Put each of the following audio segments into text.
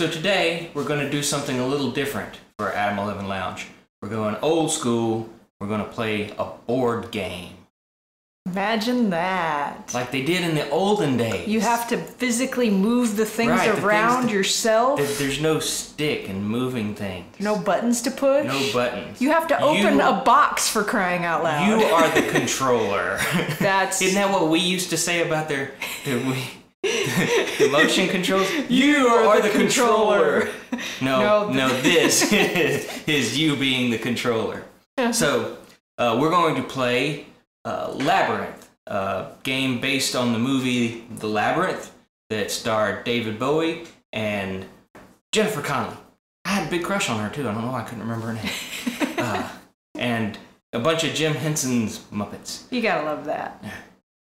So today, we're going to do something a little different for Adam 11 Lounge. We're going old school. We're going to play a board game. Imagine that. Like they did in the olden days. You have to physically move the things around yourself. There's no stick and moving things. No buttons to push. No buttons. You have to open a box for crying out loud. You are the controller. Isn't that what we used to say about the motion controls? You are the controller. No, this is you being the controller. So we're going to play Labyrinth, a game based on the movie The Labyrinth that starred David Bowie and Jennifer Connelly. I had a big crush on her too. I don't know why I couldn't remember her name. And a bunch of Jim Henson's Muppets. You gotta love that.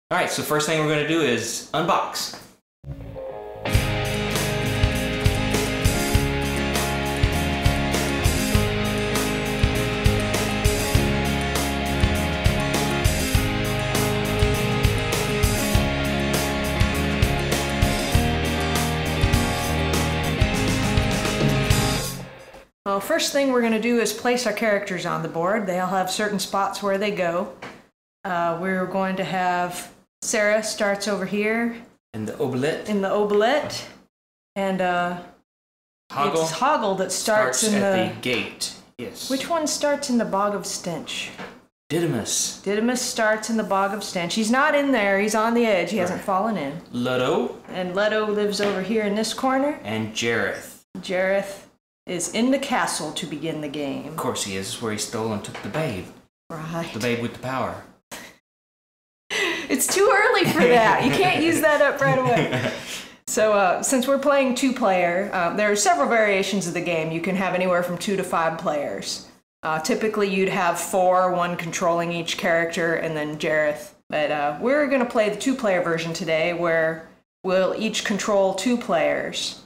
All right, so first thing we're going to do is unbox. Well, first thing we're going to do is place our characters on the board. They all have certain spots where they go. We're going to have Sarah starts over here. In the oblette. In the oblette. And Hoggle. It's Hoggle that starts in at the gate. Yes. Which one starts in the Bog of Stench? Didymus. Didymus starts in the Bog of Stench. He's not in there. He's on the edge. He hasn't fallen in. Ludo. And Ludo lives over here in this corner. And Jareth. Jareth is in the castle to begin the game. Of course he is. This is where he stole and took the babe. Right. The babe with the power. It's too early for that. You can't use that up right away. So since we're playing two-player, there are several variations of the game. You can have anywhere from 2 to 5 players. Typically you'd have 4, one controlling each character, and then Jareth. But we're going to play the two-player version today, where we'll each control 2 players.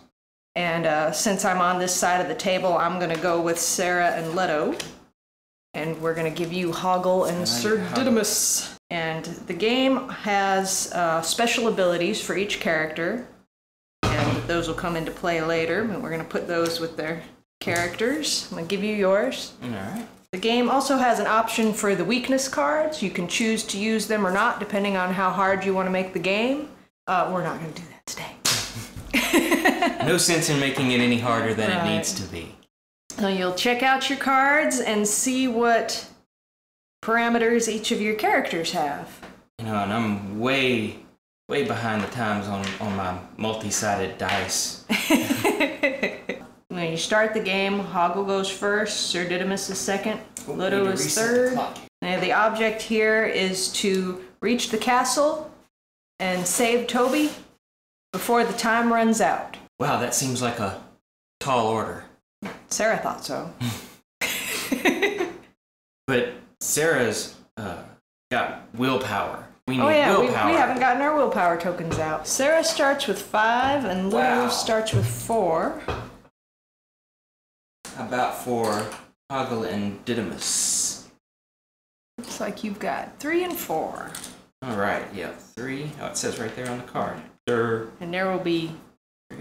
And since I'm on this side of the table, I'm going to go with Sarah and Ludo. And we're going to give you Hoggle and Sir Didymus. And the game has special abilities for each character. And those will come into play later. But we're going to put those with their characters. I'm going to give you yours. All right. The game also has an option for the weakness cards. You can choose to use them or not, depending on how hard you want to make the game. We're not going to do that today. No sense in making it any harder than it needs to be. So you'll check out your cards and see what parameters each of your characters have. You know, and I'm way behind the times on my multi-sided dice. When you start the game, Hoggle goes first, Sir Didymus is second, Ludo is third. And the object here is to reach the castle and save Toby before the time runs out. Wow, that seems like a tall order. Sarah thought so. But Sarah's got willpower. We need willpower. We haven't gotten our willpower tokens out. Sarah starts with 5 and Ludo starts with 4. How about for Hoggle and Didymus? Looks like you've got 3 and 4. All right, yeah, 3. Oh, it says right there on the card. Sir. And there will be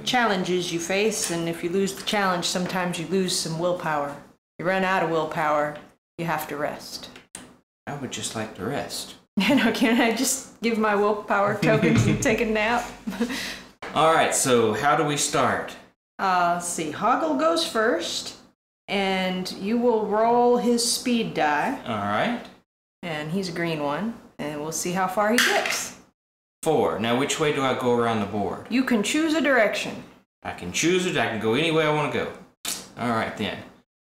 challenges you face, and if you lose the challenge, sometimes you lose some willpower. You run out of willpower, you have to rest. I would just like to rest. No, can I just give my willpower tokens and take a nap? All right, so how do we start? Let's see. Hoggle goes first, and you will roll his speed die. All right. And he's a green one, and we'll see how far he gets. 4. Now, which way do I go around the board? You can choose a direction. I can choose it. I can go any way I want to go. All right, then.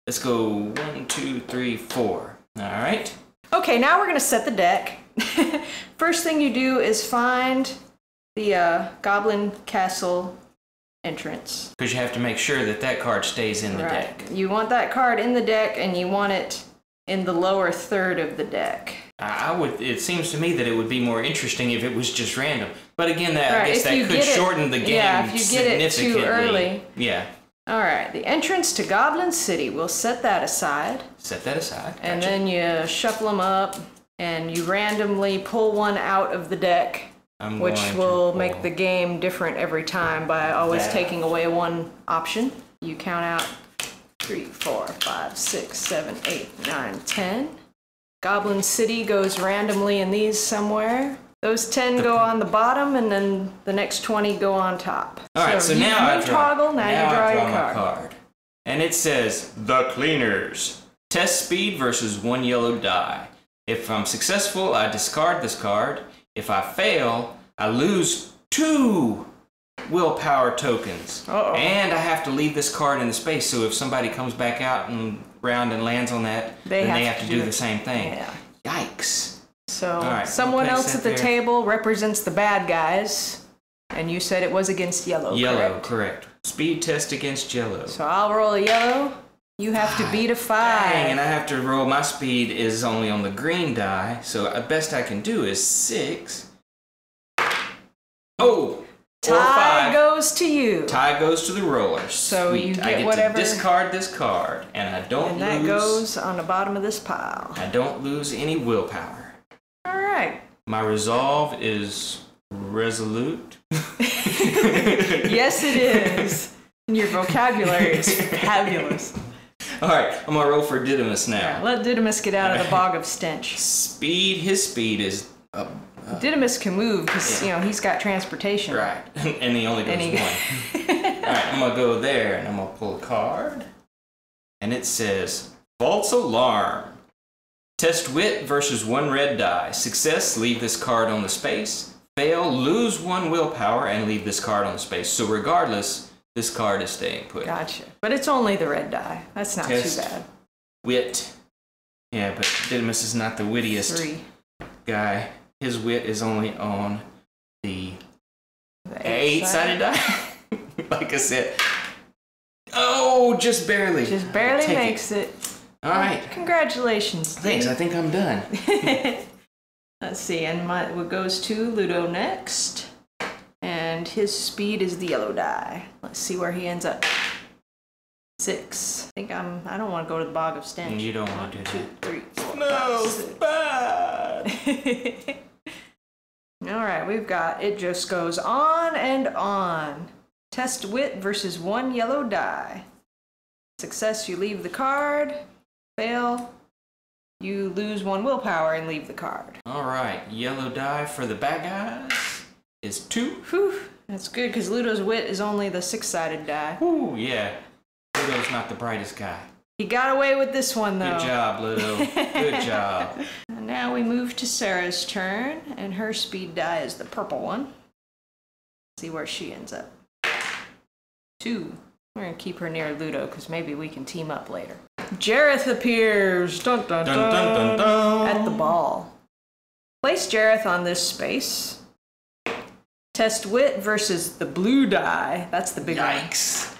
Let's go 1, 2, 3, 4. All right. Okay, now we're going to set the deck. First thing you do is find the Goblin Castle entrance. Because you have to make sure that that card stays in the deck. You want that card in the deck, and you want it in the lower third of the deck. It seems to me that it would be more interesting if it was just random. But again, I guess that could shorten the game significantly. Yeah, if you get it too early. Yeah. All right, the entrance to Goblin City, we'll set that aside. Set that aside. Gotcha. And then you shuffle them up, and you randomly pull one out of the deck which will make the game different every time by always taking away one option. You count out 3, 4, 5, 6, 7, 8, 9, 10. Goblin City goes randomly in these somewhere. Those 10 go on the bottom, and then the next 20 go on top. All right, so now I draw. Hoggle, now you draw your my card. And it says, The Cleaners. Test speed versus 1 yellow die. If I'm successful, I discard this card. If I fail, I lose 2 willpower tokens. And I have to leave this card in the space, so if somebody comes back out and round and lands on that, then they have to do the same thing. Yeah. Yikes. So someone else at the table represents the bad guys, and you said it was against yellow, Yellow, correct. Speed test against yellow. So I'll roll a yellow. You have to beat a 5. Dang, and I have to roll. My speed is only on the green die, so the best I can do is 6. Oh! Tie goes to you. Tie goes to the roller. So Sweet. you get I get whatever. to discard this card, and I don't lose. And that goes on the bottom of this pile. I don't lose any willpower. All right. My resolve is resolute. Yes, it is. And your vocabulary is fabulous. All right, I'm gonna roll for Didymus now. Right, let Didymus get out of the bog of stench. Speed. His speed is. Didymus can move because he's got transportation. Right, and he only goes 1. All right, I'm gonna go there and I'm gonna pull a card, and it says False Alarm. Test wit versus 1 red die. Success, leave this card on the space. Fail, lose 1 willpower and leave this card on the space. So regardless, this card is staying put. Gotcha. But it's only the red die. That's not too bad. Wit. Yeah, but Didymus is not the wittiest 3 guy. His wit is only on the 8-sided die. Like I said. Oh, just barely. Just barely makes it. All right. Congratulations. Thanks. I think I'm done. Let's see. And what goes to Ludo next. And his speed is the yellow die. Let's see where he ends up. 6. I don't want to go to the bog of stench. You don't want to do 2, 3, 4, no, 5, 6. bad. All right. We've got it just goes on and on. Test wit versus 1 yellow die. Success, you leave the card. Fail, you lose 1 willpower and leave the card. All right, yellow die for the bad guys is 2. Whew, that's good because Ludo's wit is only the 6-sided die. Ooh, yeah. Ludo's not the brightest guy. He got away with this one though. Good job, Ludo. Good job. And now we move to Sarah's turn, and her speed die is the purple one. Let's see where she ends up. 2. We're going to keep her near Ludo because maybe we can team up later. Jareth appears dun, dun, dun, dun, dun, dun, at the ball. Place Jareth on this space. Test wit versus the blue die. That's the big one. Yikes.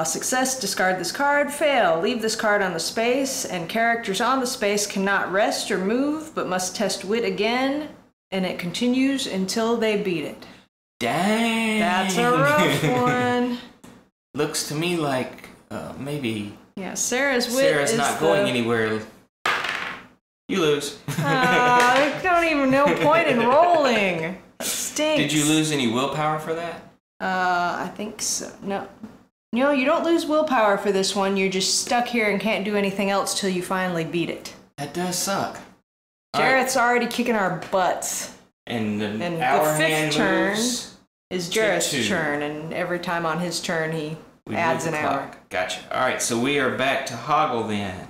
Success, discard this card. Fail, leave this card on the space. And characters on the space cannot rest or move, but must test wit again. And it continues until they beat it. Dang. That's a rough one. Looks to me like maybe. Yeah, Sarah's wit is not going anywhere. You lose. Don't even no point in rolling. That stinks. Did you lose any willpower for that? I think so. No. No, you don't lose willpower for this one. You're just stuck here and can't do anything else till you finally beat it. That does suck. Jareth's already kicking our butts. And the 5th turn is Jareth's turn, and every time on his turn he adds an hour. Gotcha. All right, so we are back to Hoggle then.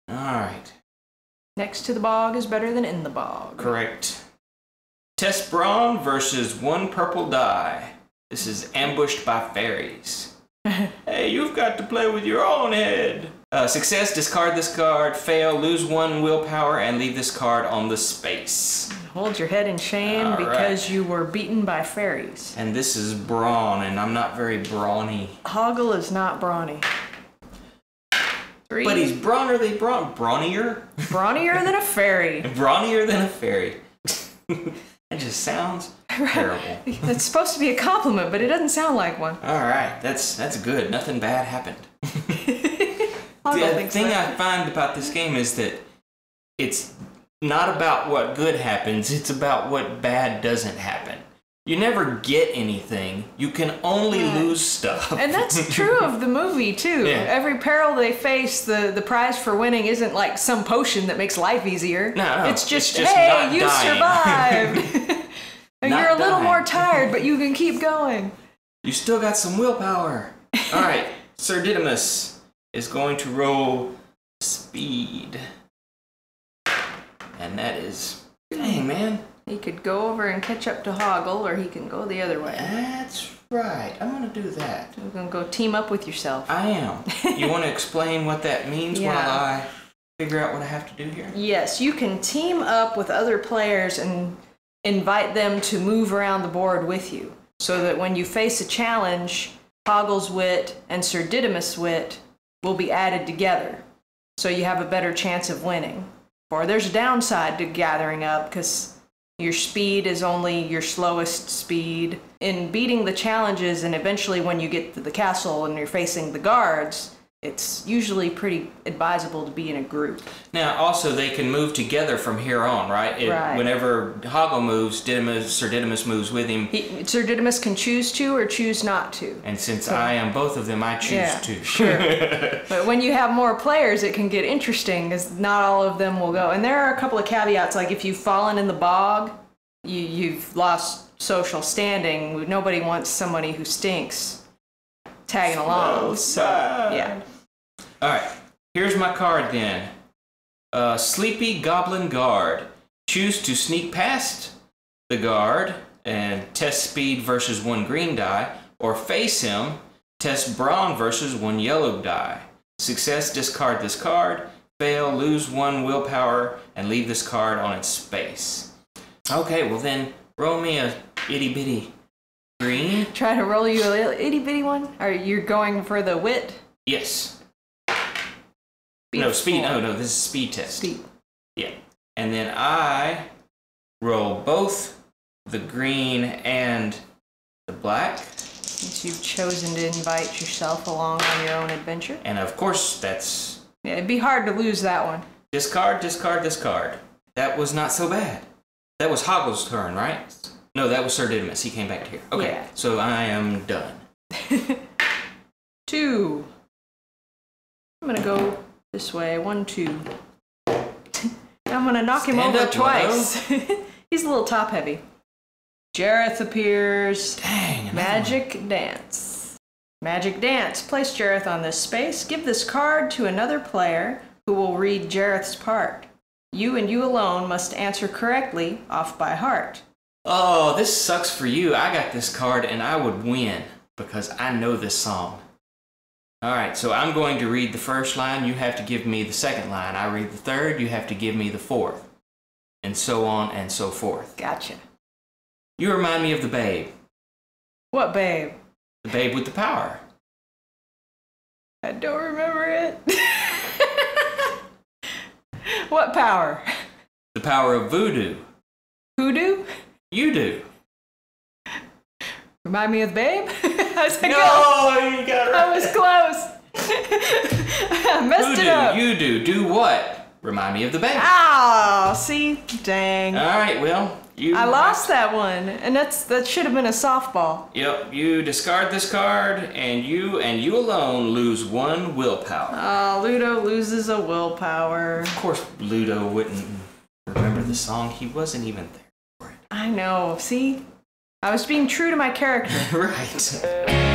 All right. Next to the bog is better than in the bog. Correct. Test brawn versus 1 purple die. This is ambushed by fairies. Hey, you've got to play with your own head. Success, discard this card. Fail, lose 1 willpower and leave this card on the space. Hold your head in shame because you were beaten by fairies. And this is brawn, and I'm not very brawny. Hoggle is not brawny. 3. But he's brawnier. Brawnier than a fairy. Brawnier than a fairy. That just sounds terrible. It's supposed to be a compliment, but it doesn't sound like one. All right, that's good. Nothing bad happened. The thing I find about this game is that it's not about what good happens, it's about what bad doesn't happen. You never get anything. You can only lose stuff. And that's true of the movie, too. Yeah. Every peril they face, the prize for winning isn't like some potion that makes life easier. No. It's just hey, you survived. And you're a little more tired, but you can keep going. You still got some willpower. All right, Sir Didymus is going to roll speed. And that is... Dang, man. He could go over and catch up to Hoggle, or he can go the other way. That's right. I'm going to do that. You're going to go team up with yourself. I am. You want to explain what that means while I figure out what I have to do here? Yes, you can team up with other players and invite them to move around the board with you, so that when you face a challenge, Hoggle's wit and Sir Didymus' wit will be added together, so you have a better chance of winning. Or there's a downside to gathering up, because your speed is only your slowest speed. In beating the challenges, and eventually when you get to the castle and you're facing the guards, it's usually pretty advisable to be in a group. Now, also, they can move together from here on, right? Right. Whenever Hoggle moves, Sir Didymus moves with him. Sir Didymus can choose to or choose not to. And since I am both of them, I choose to. Sure. But when you have more players, it can get interesting, because not all of them will go. And there are a couple of caveats, like if you've fallen in the bog, you've lost social standing. Nobody wants somebody who stinks tagging along. So, yeah. All right. Here's my card then. Sleepy Goblin Guard. Choose to sneak past the guard and test speed versus 1 green die, or face him, test brawn versus 1 yellow die. Success, discard this card. Fail, lose 1 willpower, and leave this card on its space. Okay, well then, roll me a itty-bitty green. Try to roll you a little itty-bitty one? Are you going for the wit? Yes. No, speed. Oh, no, this is speed test. Speed. Yeah. And then I roll both the green and the black. Since you've chosen to invite yourself along on your own adventure. And of course, that's... Yeah, it'd be hard to lose that one. Discard, discard, discard. That was not so bad. That was Hoggle's turn, right? No, that was Sir Didymus. He came back to here. Okay, yeah. So I am done. 2. I'm gonna go this way. 1, 2. I'm gonna knock him over twice. He's a little top heavy. Jareth appears. Dang. Magic Dance. Magic Dance. Place Jareth on this space. Give this card to another player who will read Jareth's part. You and you alone must answer correctly off by heart. Oh, this sucks for you. I got this card and I would win because I know this song. All right, so I'm going to read the first line. You have to give me the second line. I read the third. You have to give me the fourth. And so on and so forth. Gotcha. You remind me of the babe. What babe? The babe with the power. I don't remember it. What power? The power of voodoo. Hoodoo? You do. Remind me of the babe? You got it. I was close. I messed it up. You do. Do what? Remind me of the babe. Oh, see? Dang. All right, well, I lost that one, and that should have been a softball. Yep, you discard this card, and you alone lose 1 willpower. Oh, Ludo loses a willpower. Of course, Ludo wouldn't remember the song. He wasn't even there for it. I know. See? I was being true to my character. Right.